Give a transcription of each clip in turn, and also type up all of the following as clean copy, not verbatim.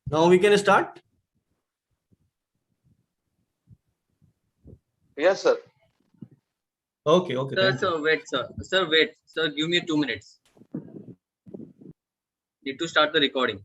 Now we can start. Yes, sir. Okay, okay. Sir, wait, sir. Sir, wait. Sir, give me 2 minutes. Need to start the recording.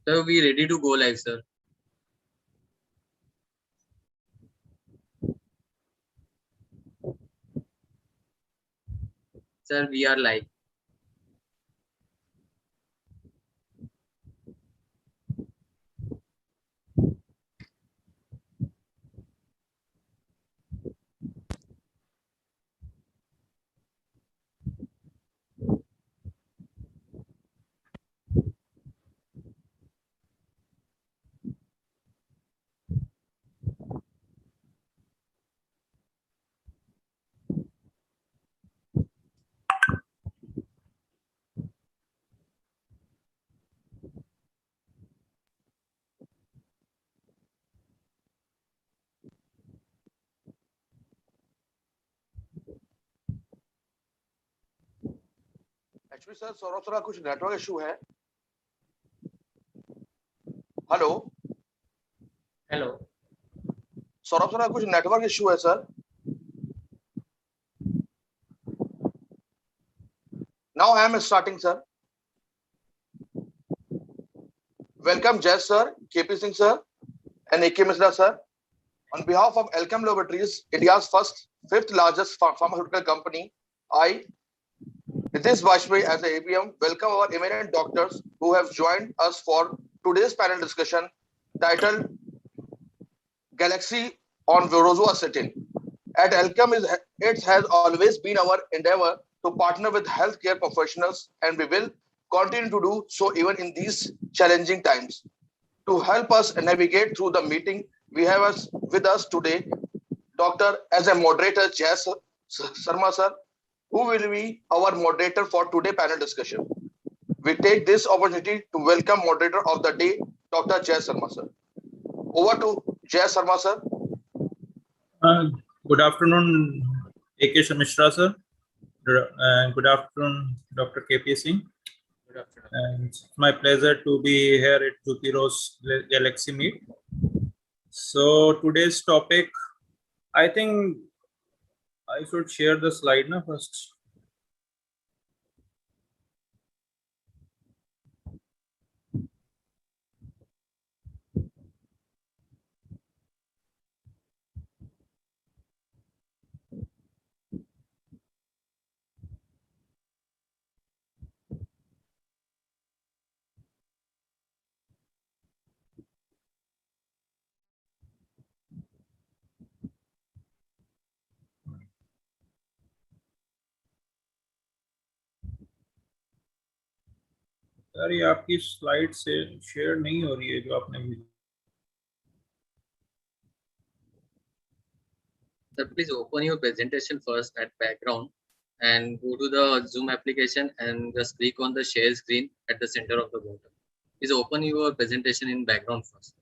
Sir, we ready to go live, sir. Sir, we are live. Actually sir थोड़ा कुछ network issue है. Hello Hello. Saurabh थोड़ा कुछ network issue है sir. Now I am starting, sir. Welcome, Jess sir, KP Singh sir, and AK Misra sir. On behalf of Alchem Laboratories, India's fifth largest pharmaceutical company, I, Nitish Vajpayee as a ABM, welcome our eminent doctors who have joined us for today's panel discussion titled Galaxy on Rosuvastatin. At Alchem, it has always been our endeavor to partner with healthcare professionals, and we will continue to do so even in these challenging times. To help us navigate through the meeting, we have with us today Dr. as a moderator, Jess Sharma sir, who will be our moderator for today's panel discussion. We take this opportunity to welcome moderator of the day, Dr. Jess Sharma sir. Over to Jess Sharma sir. Good afternoon, AK Mishra sir. Good afternoon, Dr. KP Singh. Good afternoon. And it's my pleasure to be here at Jupiros Galaxy Meet. So today's topic, I think I should share the slide now first. Sir ये आपकी slide से share नहीं हो रही है जो आपने Sir, please open your presentation first at background. and go to the Zoom application and just click on the share screen at the center of the bottom. Please open your presentation in background first.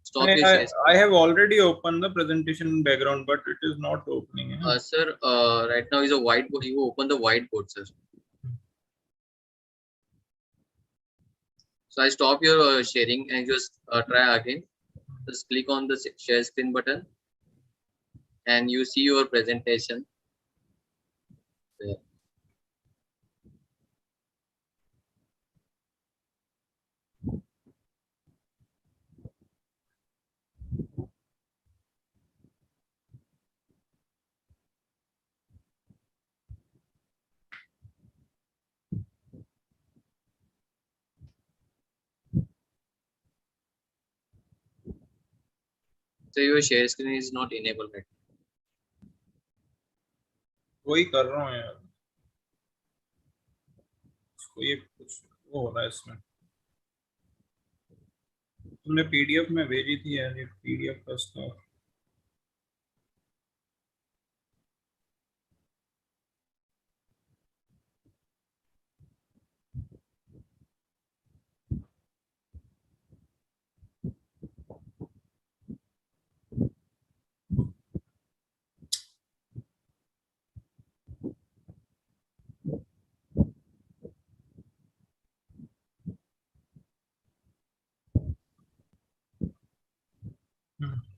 Stop your share screen. I have already opened the presentation in background, but it is not opening. Sir, right now is a whiteboard. You open the whiteboard, sir. So I stop your sharing and just try again. Just click on the share screen button and you see your presentation there. So your share screen is not enabled right. वही कर रहा हूँ यार, कोई कुछ वो हो रहा है इसमें। तुमने पीडीएफ में भेजी थी यार, ये पीडीएफ का इसका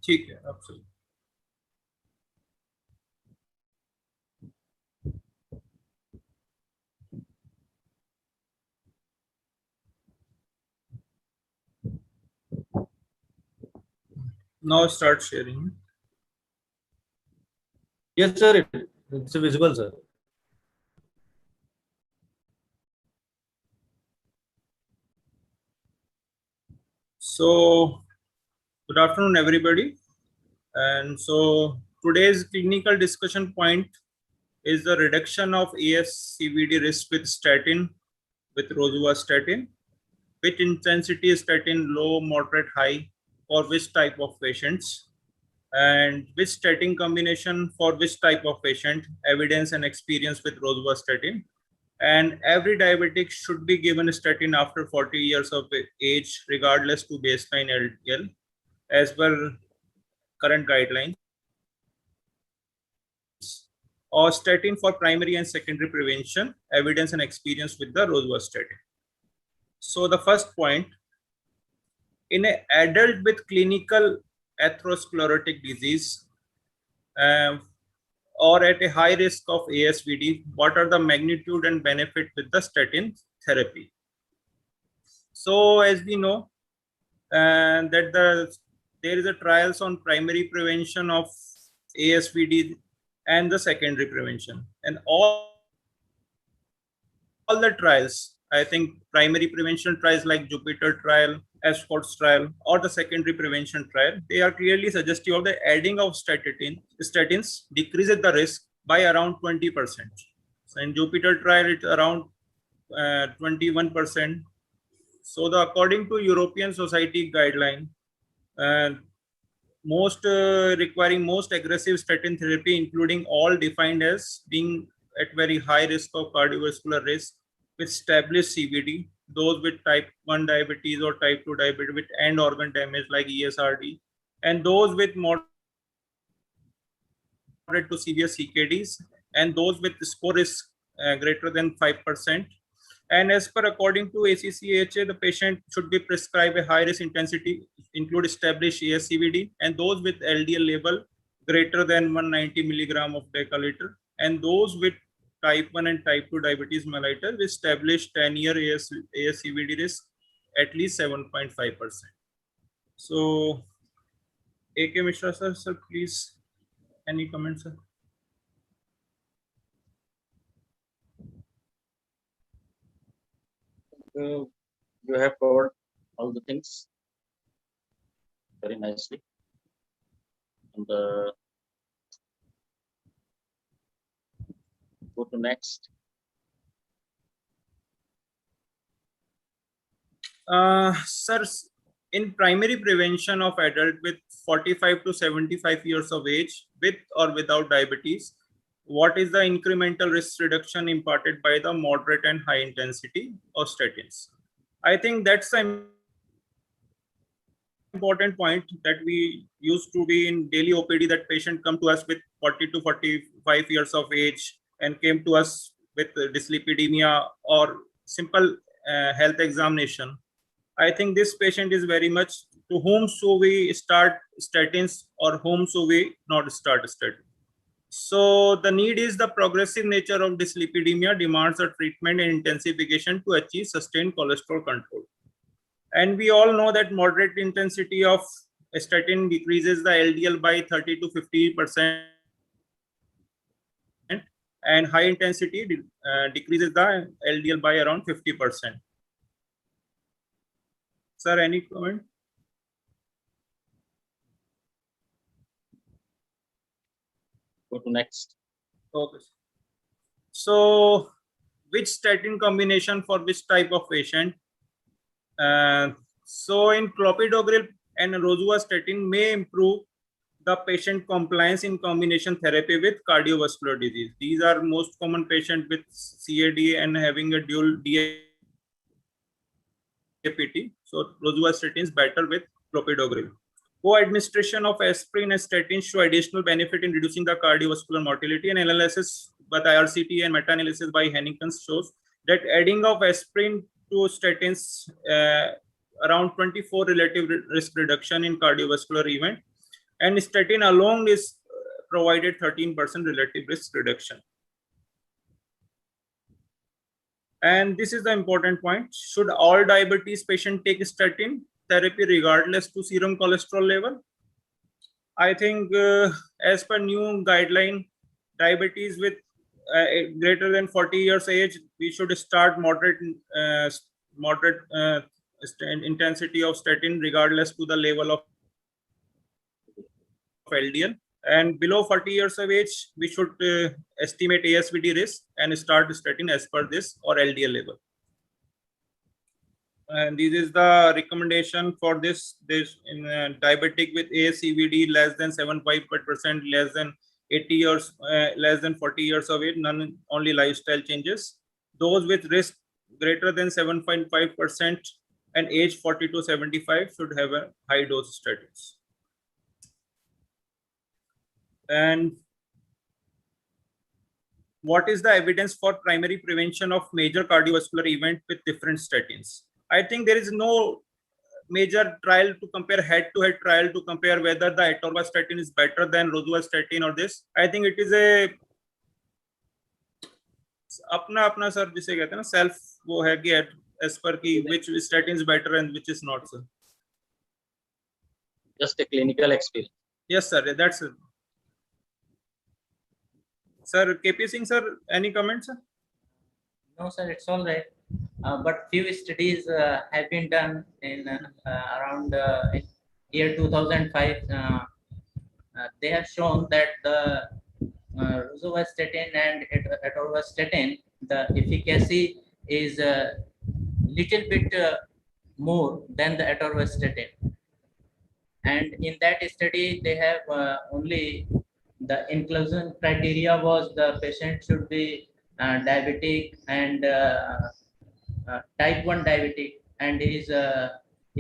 ठीक है अब सही। Now start sharing. Yes, sir. It's visible, sir. So, good afternoon, everybody. And so today's clinical discussion point is the reduction of ASCVD risk with statin, with rosuvastatin, which intensity statin, low, moderate, high, for which type of patients, and which statin combination for which type of patient, evidence and experience with rosuvastatin. And every diabetic should be given statin after 40 years of age, regardless to baseline LDL, as per current guidelines, or statin for primary and secondary prevention, evidence and experience with the rosuvastatin. So the first point, in an adult with clinical atherosclerotic disease or at a high risk of ASVD, what are the magnitude and benefit with the statin therapy? So as we know, that there is a trials on primary prevention of ASVD and the secondary prevention, and all the trials, I think primary prevention trials like Jupiter trial, Escorts trial, or the secondary prevention trial, they are clearly suggestive of the adding of statins decreases the risk by around 20%. So in Jupiter trial, it's around 21%. So according to European Society guideline, requiring most aggressive statin therapy, including all defined as being at very high risk of cardiovascular risk with established CVD, those with type 1 diabetes or type 2 diabetes with end organ damage like ESRD, and those with moderate to severe CKDs, and those with score risk greater than 5%. And as per according to ACCHA, the patient should be prescribed a high risk intensity, include established ASCVD, and those with LDL level greater than 190 milligram of deciliter, and those with type 1 and type 2 diabetes mellitus with established 10-year ASCVD risk at least 7.5%. So, AK Mishra sir, please, any comments, sir? You have covered all the things very nicely. And go to next. Sir, in primary prevention of adult with 45 to 75 years of age with or without diabetes, what is the incremental risk reduction imparted by the moderate and high intensity of statins. I think that's the important point that we used to be in daily OPD, that patient come to us with 40 to 45 years of age and came to us with dyslipidemia or simple health examination. I think this patient is very much to whom should we start statins or whom should we not start statins. So the need is the progressive nature of dyslipidemia demands a treatment and intensification to achieve sustained cholesterol control. And we all know that moderate intensity of statin decreases the LDL by 30 to 50%, and high intensity decreases the LDL by around 50%. Sir, any comment? Go to next. Okay. So, which statin combination for which type of patient? So, in clopidogrel and rosuvastatin may improve the patient compliance in combination therapy with cardiovascular disease. These are most common patients with CAD and having a dual DAPT. So, rosuvastatin is better with clopidogrel. Co-administration of aspirin and statins show additional benefit in reducing the cardiovascular mortality, and analysis by the IRCT and meta-analysis by Hennington shows that adding of aspirin to statins around 24 relative risk reduction in cardiovascular event, and statin alone is provided 13% relative risk reduction. And this is the important point. Should all diabetes patients take statin therapy regardless to serum cholesterol level? I think as per new guideline, diabetes with greater than 40 years age, we should start moderate intensity of statin regardless to the level of LDL. And below 40 years of age, we should estimate ASVD risk and start statin as per this or LDL level. And this is the recommendation for this in diabetic with ASCVD less than 75%, less than 80 years, less than 40 years of age, none, only lifestyle changes. Those with risk greater than 7.5% and age 40 to 75 should have a high dose statins. And what is the evidence for primary prevention of major cardiovascular event with different statins? I think there is no major trial to compare, head-to-head trial to compare whether the atorvastatin is better than rosuvastatin or this. I think it is a अपना sir जिसे कहते हैं ना self वो है कि as per कि which statin is better and which is not, sir. Just a clinical experience. Yes, sir. That's it. Sir, KP Singh, sir, any comments, sir? No, sir, it's all right. But few studies have been done in around year 2005. They have shown that the rosuvastatin and atorvastatin, the efficacy is a little bit more than the atorvastatin. And in that study, they have only the inclusion criteria was the patient should be diabetic and type 1 diabetic, and he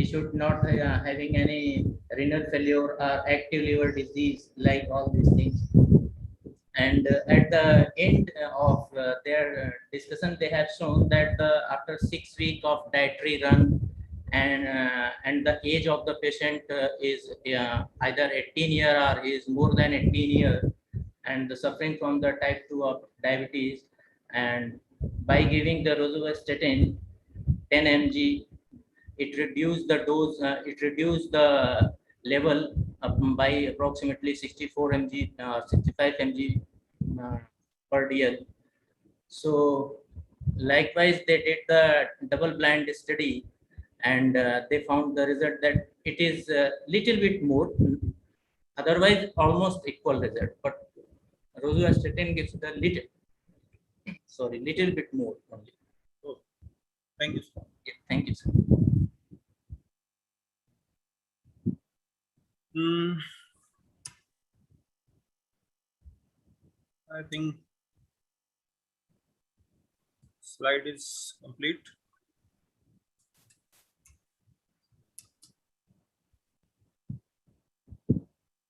should not having any renal failure or active liver disease, like all these things. And at the end of their discussion, they have shown that after 6 weeks of dietary run and the age of the patient is either 18 year or is more than 18 year, and the suffering from the type 2 of diabetes, and by giving the rosuvastatin 10 mg, it reduced the dose, it reduced the level by approximately 64 mg, 65 mg per DL. So likewise, they did the double-blind study, and they found the result that it is a little bit more, otherwise almost equal result, but rosuvastatin gives the little bit more only. Oh, thank you, sir. Yeah, thank you, sir. I think slide is complete.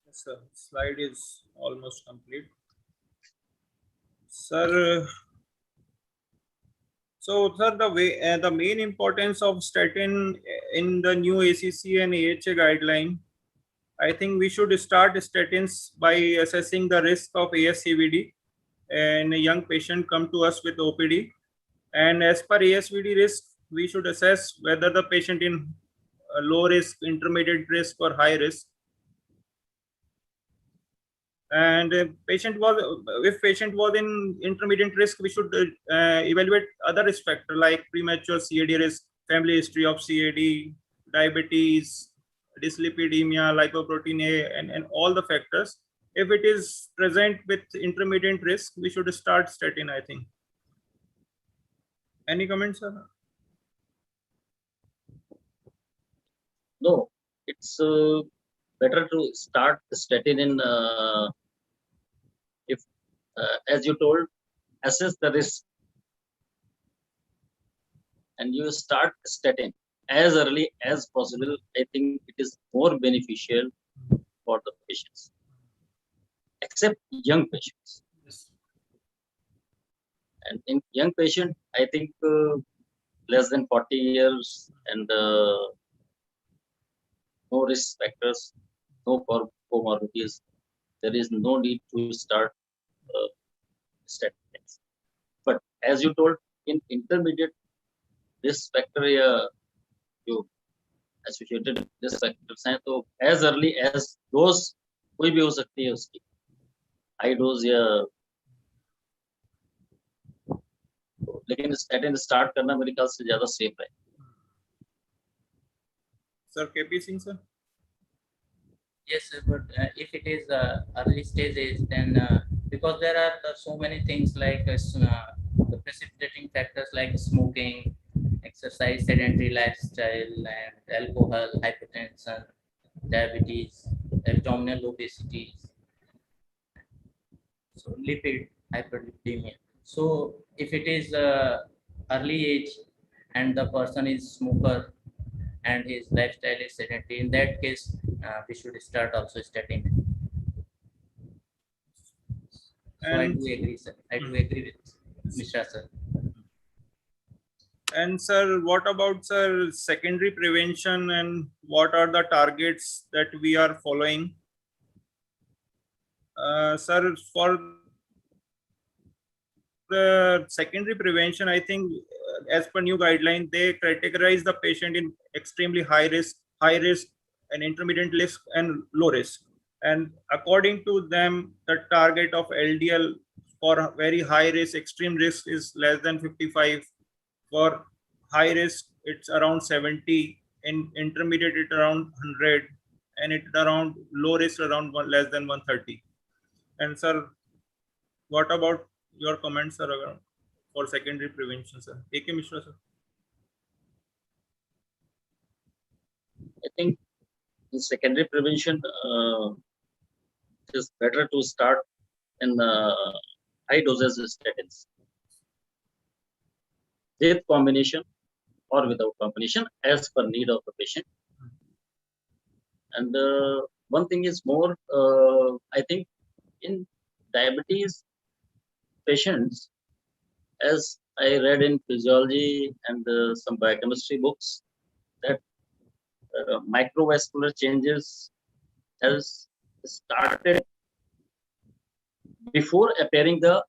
Yes, sir. Slide is almost complete. Sir, so sir, the main importance of statin in the new ACC and AHA guideline, I think we should start statins by assessing the risk of ASCVD, and a young patient come to us with OPD. And as per ASVD risk, we should assess whether the patient in low risk, intermediate risk, or high risk. And if patient was in intermediate risk, we should evaluate other risk factor like premature CAD risk, family history of CAD, diabetes, dyslipidemia, lipoprotein A, and all the factors. If it is present with intermediate risk, we should start statin, I think. Any comments, sir? No, it's better to start statin in if, as you told, assess the risk, and you start statin as early as possible. I think it is more beneficial for the patients, except young patients. Yes. And in young patient, I think less than 40 years and no risk factors, no comorbidities, there is no need to start statins. But as you told, in intermediate risk factor, you associated risk factors हैं, तो as early as dose कोई भी हो सकती है उसकी, high dose या, लेकिन स्टैटिन स्टार्ट करना मेरे ख्याल से ज्यादा सेफ है. Sir, KP Singh, sir. Yes, sir, but if it is early stages, then because there are so many things like the precipitating factors like smoking, exercise, sedentary lifestyle, and alcohol, hypertension, diabetes, abdominal obesity, so lipid hyperlipidemia. So if it is early age and the person is smoker and his lifestyle is sedentary, in that case we should start also statin. So I do agree, sir. I do agree with Mishra, sir. And sir, what about sir secondary prevention, and what are the targets that we are following? Sir, for the secondary prevention, I think as per new guideline, they categorize the patient in extremely high risk, and intermediate risk, and low risk. And according to them, the target of LDL for very high risk, extreme risk is less than 55. For high risk, it's around 70. In intermediate, it's around 100, and it's around low risk around less than 130. And sir, what about your comments, sir, for secondary prevention, sir? A.K. Mishra, sir. I think in secondary prevention, it is better to start in high doses of statins with combination or without combination as per need of the patient. And one thing is more, I think in diabetes patients, as I read in physiology and some biochemistry books, that microvascular changes has started before appearing the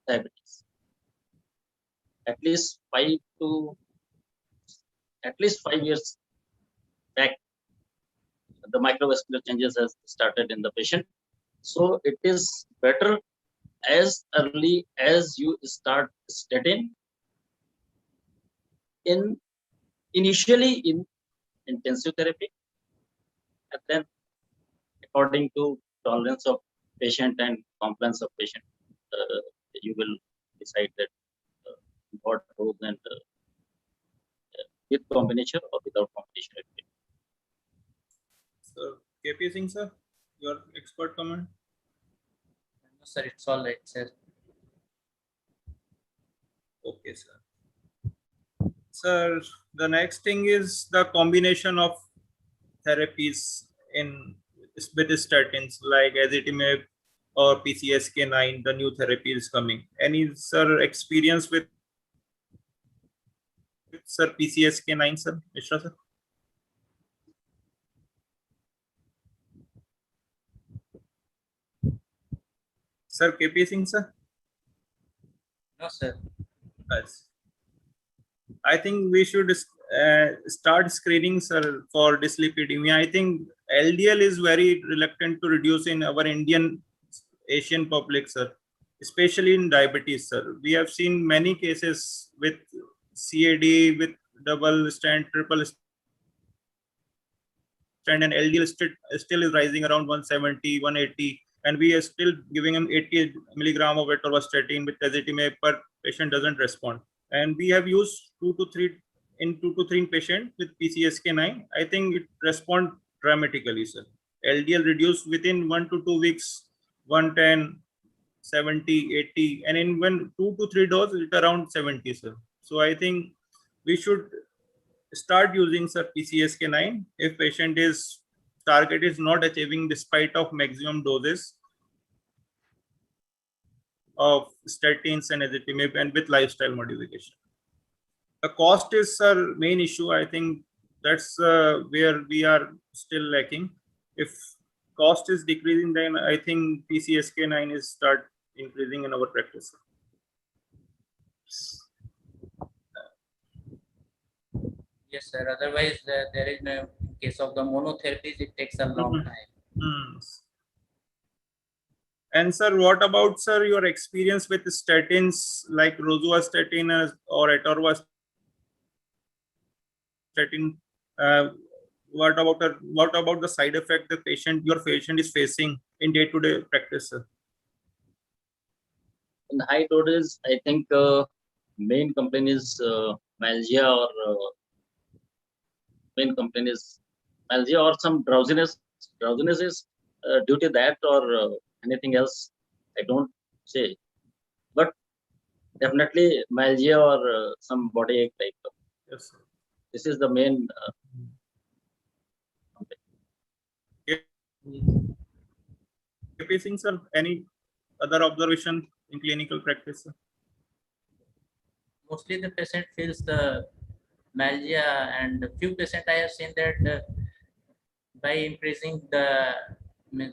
diabetes. At least 5 years back, the microvascular changes has started in the patient. So it is better as early as you start statin initially in intensive therapy, and then according to tolerance of patient and compliance of patient, you will decide that what dose and with combination or without combination. Sir, KP Singh, sir, your expert comment. sir, it's all right, sir. Okay, sir. Sir, the next thing is the combination of therapies in with statins like azitimab or PCSK9. The new therapy is coming. Any sir experience with sir PCSK9, sir, Mishra sir? Sir KP Singh sir? No, sir. Yes. I think we should start screening, sir, for dyslipidemia. I think LDL is very reluctant to reduce in our Indian Asian public, sir, especially in diabetes, sir. We have seen many cases with CAD, with double stent, triple stent, and LDL still is rising around 170, 180, and we are still giving him 80 milligram of atorvastatin with ezetimibe, but patient doesn't respond. And we have used 2 to 3 patient with PCSK9. I think it respond dramatically, sir. LDL reduced within 1 to 2 weeks, 110, 70, 80, and in when 2 to 3 dose, it around 70, sir. So I think we should start using, sir, PCSK9 if patient is target is not achieving despite of maximum doses of statins and ezetimibe and with lifestyle modification. The cost is our main issue. I think that's where we are still lacking. If cost is decreasing, then I think PCSK9 is start increasing in our practice. Yes, sir. Otherwise, there is no, in case of the monotherapies, it takes a long time. And sir, what about, sir, your experience with statins like rosuvastatin or atorvastatin? What about the side effect your patient is facing in day-to-day practice, sir? In high doses, I think main complaint is myalgia or main complaint is myalgia or some drowsiness. Drowsiness is due to that or anything else. I don't say, but definitely myalgia or some body ache type. Yes, sir. This is the main. KP Singh, sir, any other observation in clinical practice, sir? Mostly the patient feels the myalgia, and few patient I have seen that by increasing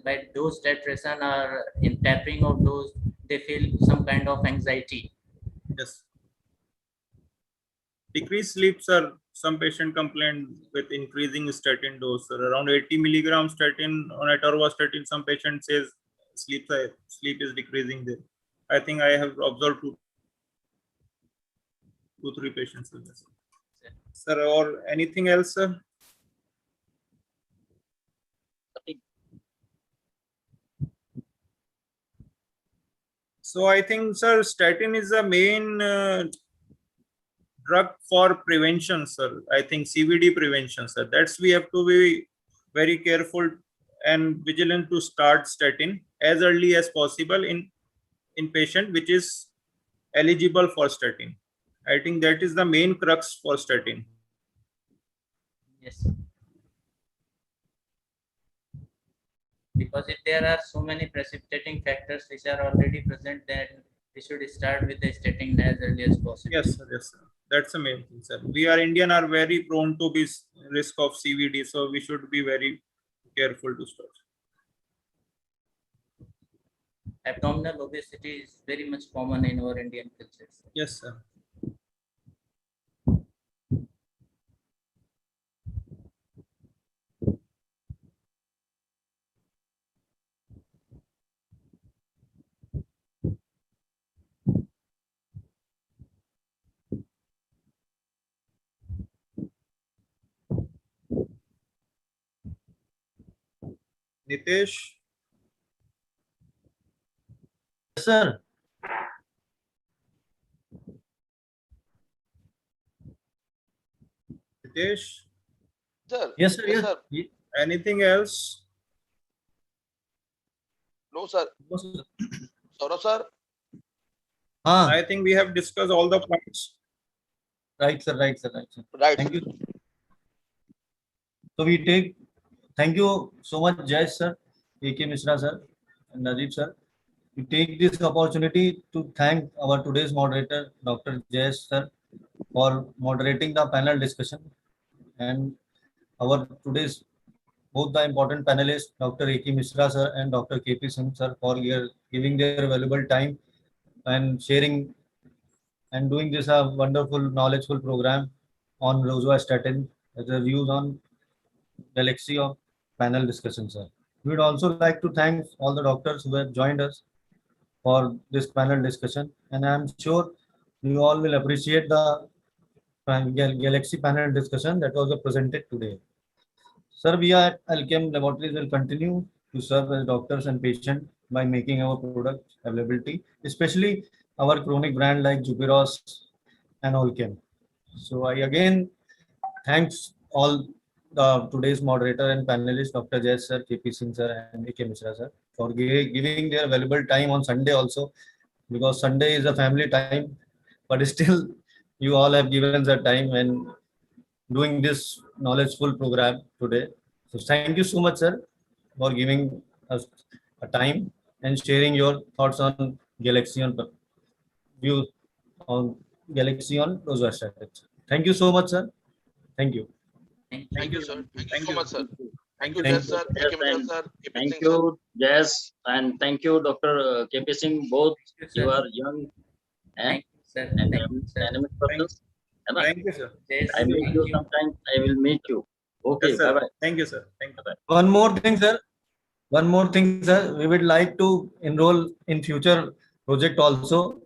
by dose titration or in tapering of dose, they feel some kind of anxiety. Yes. Decreased sleep, sir. Some patient complain with increasing statin dose, sir. Around 80 milligram statin on atorvastatin. Some patient says sleep is decreasing there. I think I have observed 2-3 patients with this. Sir, or anything else, sir? So I think, sir, statin is the main drug for prevention, sir. I think CVD prevention, sir. That's we have to be very careful and vigilant to start statin as early as possible in patient which is eligible for statin. I think that is the main crux for statin. Yes. Because if there are so many precipitating factors which are already present, then we should start with the statin as early as possible. Yes, sir. Yes, sir. That's the main thing, sir. We are Indian are very prone to be risk of CVD, so we should be very careful to start. Abdominal obesity is very much common in our Indian culture. Yes, sir. Nitesh? Yes, sir. Nitesh? Sir. Yes, sir. Yes, Yes. sir. Anything else? No, sir. No, sir. Saurav sir. हाँ, I think we have discussed all the points. right, sir, right, sir, right, sir. Right. Thank you. So thank you so much, Jai sir, A.K. Mishra sir, and Najib sir. We take this opportunity to thank our today's moderator, Dr. Jai sir, for moderating the panel discussion, and our today's both the important panelists, Dr. A.K. Mishra sir and Dr. K.P. Singh sir, for giving their valuable time and sharing and doing this a wonderful, knowledgeful program on rosuvastatin as a views on galaxy of panel discussion, sir. We would also like to thank all the doctors who have joined us for this panel discussion, and I am sure you all will appreciate the galaxy panel discussion that was presented today. Sir, we at Alchem Laboratories will continue to serve as doctors and patients by making our product availability, especially our chronic brand like Jupiros and Alchem. So I again thanks all today's moderator and panelists, Dr. Jay sir, KP Singh sir, and A.K. Mishra sir, for giving their valuable time on Sunday also, because Sunday is a family time, but still you all have given the time and doing this knowledgeful program today. So thank you so much, sir, for giving us a time and sharing your thoughts on Galaxy on view on Galaxy on rosuvastatin. Thank you so much, sir. Thank you. Thank you, sir. Thank you Thank so you. much, sir. Thank you, Thank Jess, sir. Yes, A.K. Mishra, and sir. KP thank Singh, sir. you, Jess, and thank you, Dr. KP Singh. Both Thank you you, sir. are young and Thank you, sir. Thank you, sir. dynamic persons. And Thank you, sir. Yes, I meet thank you you. sometime. I will meet you. Okay, Yes, bye sir. bye. Thank you, sir. Thank you. One more thing, sir. One more thing, sir. We would like to enroll in future project also,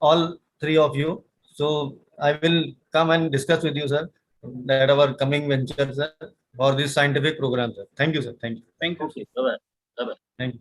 all three of you. So I will come and discuss with you, sir, that our coming venture, sir, for this scientific program, sir. Thank you, sir. Thank you. Thank you. Okay, bye bye. Bye bye. Thank you.